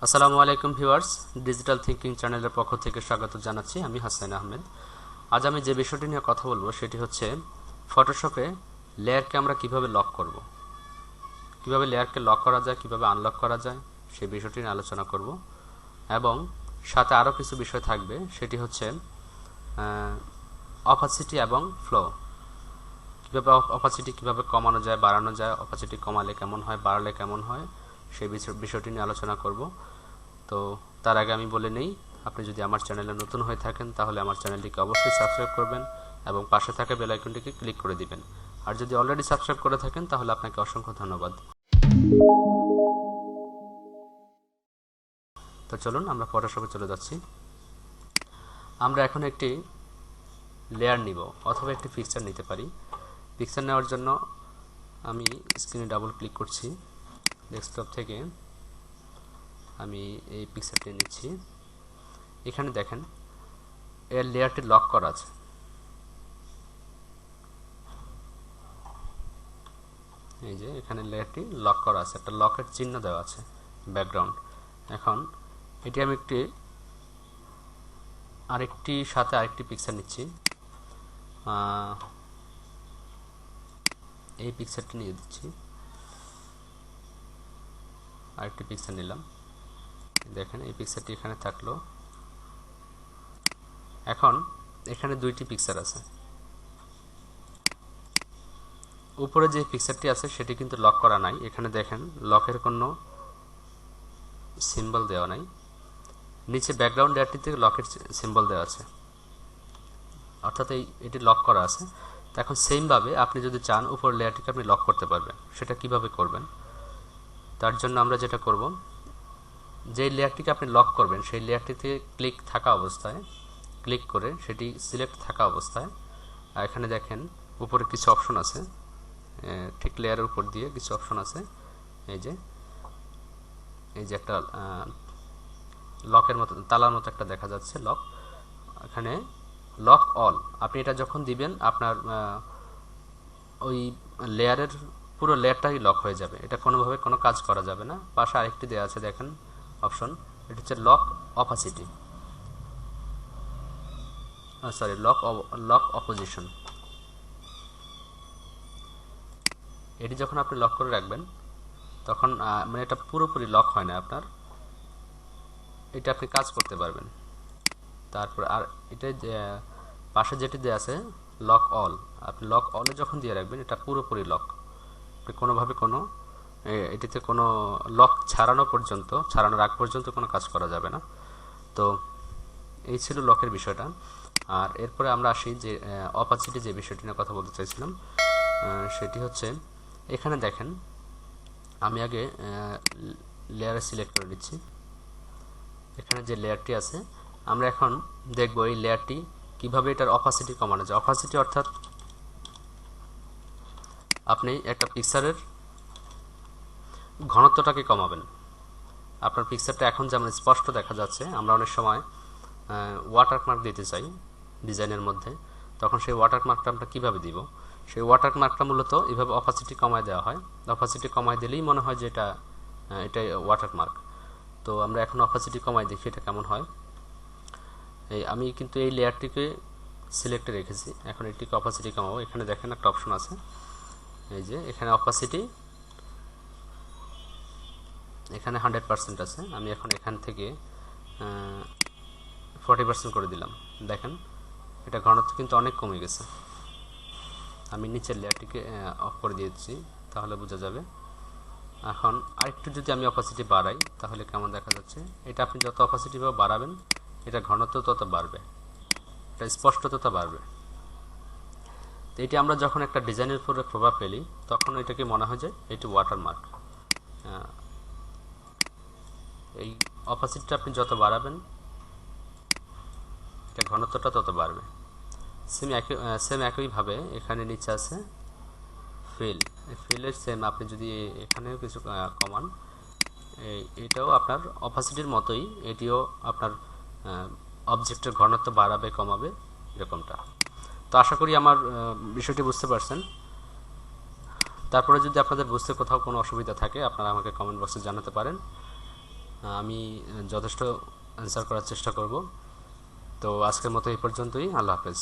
আসসালামু আলাইকুম viewers, digital thinking চ্যানেলের পক্ষ থেকে স্বাগত জানাচ্ছি। আমি হাসান আহমেদ। আজ আমি যে বিষয়টি নিয়ে কথা বলবো সেটি হচ্ছে ফটোশপে লেয়ারকে আমরা কিভাবে লক করব, কিভাবে লেয়ারকে লক করা যায়, কিভাবে আনলক করা যায় সেই বিষয়টি নিয়ে আলোচনা করব। এবং সাথে আরও কিছু বিষয় থাকবে, সেটি হচ্ছে অপাসিটি এবং ফ্লো। কীভাবে অপাসিটি কীভাবে কমানো যায়, বাড়ানো যায়, অপাসিটি কমালে কেমন হয়, বাড়ালে কেমন হয়, সেই বিষয়টি নিয়ে আলোচনা করব। তো তার আগে আমি বলে নেই, আপনি যদি আমার চ্যানেলে নতুন হয়ে থাকেন তাহলে আমার চ্যানেলটিকে অবশ্যই সাবস্ক্রাইব করবেন এবং পাশে থাকা বেল আইকনটিকে ক্লিক করে দিবেন। আর যদি অলরেডি সাবস্ক্রাইব করে থাকেন তাহলে আপনাকে অসংখ্য ধন্যবাদ। তো চলুন আমরা ফটোশপে চলে যাচ্ছি। আমরা এখন একটি লেয়ার নিব অথবা একটি পিকচার নিতে পারি। পিকচার নেওয়ার জন্য আমি স্ক্রিনে ডাবল ক্লিক করছি। ডেস্কটপ থেকে আমি এই পিকচারটি নিচ্ছি। এখানে দেখেন এর লেয়ারটি লক করা আছে। এই যে এখানে লেয়ারটি লক করা আছে, একটা লকের চিহ্ন দেওয়া আছে ব্যাকগ্রাউন্ড। এখন এটি আমি আরেকটি সাথে আরেকটি পিকচার নিচ্ছি। এই পিকচারটি নিয়ে দিচ্ছি, আরেকটি পিকচার নিলাম। দেখেন এই পিকচারটি এখানে থাকলো। এখন এখানে দুইটি পিকচার আছে। উপরে যে পিকচারটি আছে সেটি কিন্তু লক করা নাই। এখানে দেখেন লকের কোনো সিম্বল দেওয়া নাই। নিচে ব্যাকগ্রাউন্ড লেয়ারটিতে লকের সিম্বল দেওয়া আছে, অর্থাৎ এটি লক করা আছে। তো এখন সেমভাবে আপনি যদি চান উপর লেয়ারটিকে আপনি লক করতে পারবেন। সেটা কিভাবে করবেন? তার জন্য আমরা যেটা করব, যেই লেয়ারটিকে আপনি লক করবেন সেই লেয়ারটিতে ক্লিক করে সেটি সিলেক্ট থাকা অবস্থায় এখানে দেখেন উপরে কিছু অপশন আছে, ঠিক লেয়ারের উপর দিয়ে কিছু অপশন আছে। এই যে একটা লকের মতো, তালার মতো একটা দেখা যাচ্ছে লক। এখানে লক অল, আপনি এটা যখন দিবেন আপনার ওই লেয়ারের পুরো লেয়ারটাই লক হয়ে যাবে। এটা কোনোভাবে কোনো কাজ করা যাবে না। পাশে আরেকটি দেওয়া আছে দেখেন অপশন, এটা হচ্ছে lock opacity, sorry lock opposition. এটি যখন আপনি লক করে রাখবেন তখন মানে এটা পুরোপুরি লক হয় না আপনার, এটা আপনি কাজ করতে পারবেন। তারপর আর এটা পাশে যেটি দেওয়া আছে লক অল, আপনি লক অলে যখন দিয়ে রাখবেন এটা পুরোপুরি লক। আপনি কোনোভাবে এটিতে কোনো লক ছাড়ানোর আগ পর্যন্ত কোনো কাজ করা যাবে না। তো এই ছিল লকের বিষয়টা। আর এরপরে আমরা আসি যে অপাসিটি, যে বিষয়টি নিয়ে কথা বলতে চাইছিলাম সেটি হচ্ছে এখানে দেখেন আমি আগে লেয়ারে সিলেক্ট করে নিচ্ছি। এখানে যে লেয়ারটি আছে আমরা এখন দেখব এই লেয়ারটি কিভাবে এটার অপাসিটি কমানো যায়। অপাসিটি অর্থাৎ আপনি একটা পিকচারের ঘনত্বটাকে কমাবেন। আপনার পিকচারটা এখন যেমন স্পষ্ট দেখা যাচ্ছে, আমরা অনেক সময় ওয়াটারমার্ক দিতে চাই ডিজাইনের মধ্যে, তখন সেই ওয়াটারমার্কটা আমরা কীভাবে দিব? সেই ওয়াটারমার্কটা মূলত এভাবে অপাসিটি কমায় দেওয়া হয়। অপাসিটি কমায় দিলেই মনে হয় যে এটাই ওয়াটারমার্ক। তো আমরা এখন অপাসিটি কমায় দেখি এটা কেমন হয়। আমি কিন্তু এই লেয়ারটিকে সিলেক্টে রেখেছি, এখন এটিকে অপাসিটি কমাবো। এখানে দেখেন একটা অপশন আছে, এই যে এখানে অপাসিটি, এখানে 100% আছে। আমি এখন এখান থেকে 40% করে দিলাম। দেখেন এটা ঘনত্ব কিন্তু অনেক কমে গেছে। আমি নিচের লেয়ারটিকে অফ করে দিয়েছি, তাহলে বোঝা যাবে। এখন আরেকটু যদি আমি অপাসিটি বাড়াই তাহলে কেমন দেখা যাচ্ছে। এটা আপনি যত অপাসিটি বাড়াবেন এটা ঘনত্ব তত বাড়বে, এটা স্পষ্টতা বাড়বে। তো এটি আমরা যখন একটা ডিজাইনের উপরে প্রভাব ফেলি তখন এটাকে মনে হয় যে এটি ওয়াটারমার্ক। এই অপাসিটিটা আপনি যত বাড়াবেন এটা ঘনত্বটা তত বাড়বে। সেম একইভাবে এখানে নিচে আছে ফিলের সেম, আপনি যদি এখানেও কিছু কমান, এটাও আপনার অপাসিটির মতোই, এটিও আপনার অবজেক্টের ঘনত্ব বাড়াবে কমাবে এরকমটা। তো আশা করি আমার বিষয়টি বুঝতে পারছেন। তারপরে যদি আপনাদের বুঝতে কোথাও কোনো অসুবিধা থাকে আপনারা আমাকে কমেন্ট বক্সে জানাতে পারেন। আমি যথেষ্ট অ্যান্সার করার চেষ্টা করব। তো আজকের মতো এই পর্যন্তই। আল্লাহ হাফেজ।